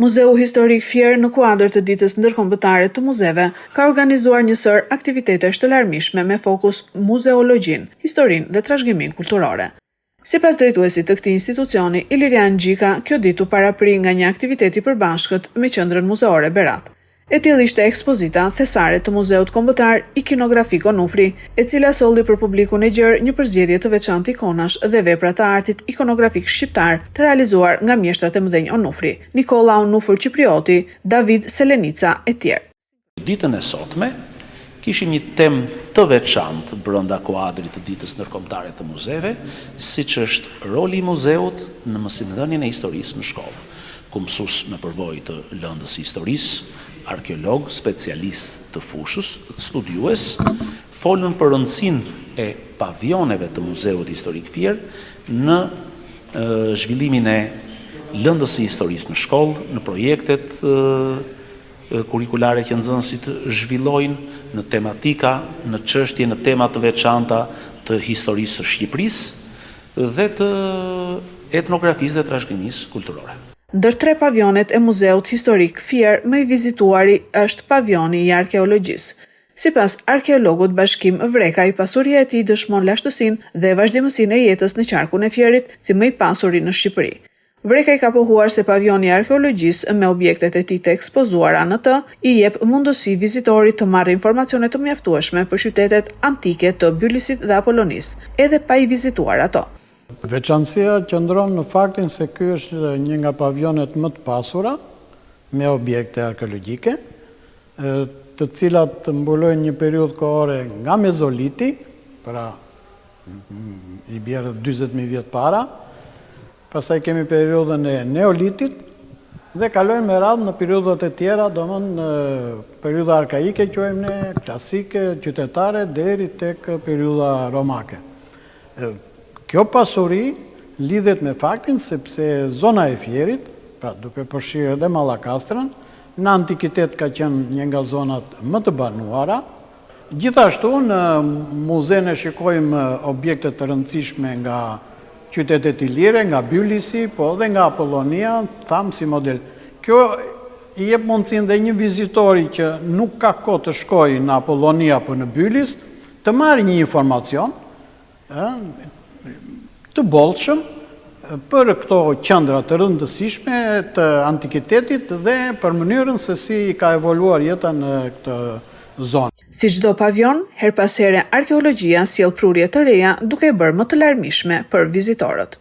Muzeu Historik Fier në kuadër të ditës ndërkombëtare të muzeve ka organizuar një sër aktivitetesh të larmishme me fokus muzeologjin, historinë dhe trashëgiminë kulturore. Sipas drejtuesit të këtij institucioni, Ilirian Gjika, kjo ditë u parapri nga një aktivitet i përbashkët me Qendrën Muzeore Berat. E tillë ishte ekspozita thesare të Muzeut Kombëtar Ikonografik Onufri, e cila solli për publikun e gjerë një përzgjedhje të veçantë ikonash dhe vepra të artit ikonografik shqiptar të realizuar nga mjeshtrat e mëdhenj Onufri, Nikola Onufër Qiprioti, David Selenica e tjerë. Ditën e sotme kishim një temë të veçantë brenda kuadrit të ditës ndërkombëtare të muzeve, siç është roli i muzeut në mësimdhënien e historisë në shkollë, ku mësues me përvojë të lëndës së historisë, arkeolog, specialist të fushës, studiues, folën për rëndësinë e pavioneve të Muzeut Historik Fier në zhvillimin e lëndës së historisë në shkollë, në projektet kurikulare që nxënësit zhvillojnë në tematika, në çështje, në tema të veçanta të historisë së Shqipërisë dhe të etnografisë dhe trashëgimisë kulturore. Ndër 3 pavionet e Muzeut Historik Fier, më i vizituari është pavioni i arkeologjisë. Sipas arkeologut Bashkim Vreka, i pasuria e tij dëshmon lashtësinë dhe vazhdimësinë e jetës në qarkun e Fierit si më i pasuri në Shqipëri. Vreka i ka pohuar se pavioni i arkeologjisë me objektet e tij të ekspozuara në të i jep mundësi vizitorit të marrë informacione të mjaftueshme për qytetet antike të Bylisit dhe Apollonisë, edhe pa i vizituar ato. Veçanësia qëndron në faktin se ky është një nga pavionet më të pasura me objekte arkeologjike, të cilat mbulojnë një periudhë kohore nga Mezoliti, pra i bjerë 40.000 vjet para, pastaj kemi periudhën e Neolitit dhe kalojmë me radhë në periudhat e tjera, domethënë në periudha arkaike, quajmë ne, klasike, qytetare deri tek periudha romake. Kjo pasuri lidhet me faktin sepse zona e Fierit, pra duke përfshirë edhe Mallakastrën, në antikitet ka qenë një nga zonat më të banuara. Gjithashtu në muzeun e shikojmë objekte të rëndësishme nga qytetet ilire, nga Bylisi, po edhe nga Apollonia, tham si model. Kjo i jep mundësinë dhe një vizitori që nuk ka kohë të shkojë në Apollonia apo në Bylis, të marrë një informacion të bollshëm për këto qendra të rëndësishme të antikitetit dhe për mënyrën se si ka evoluar jeta në këtë zonë. Si çdo pavion, her pas here arkeologjia sjell prurje të reja duke bërë më të larmishme për vizitorët.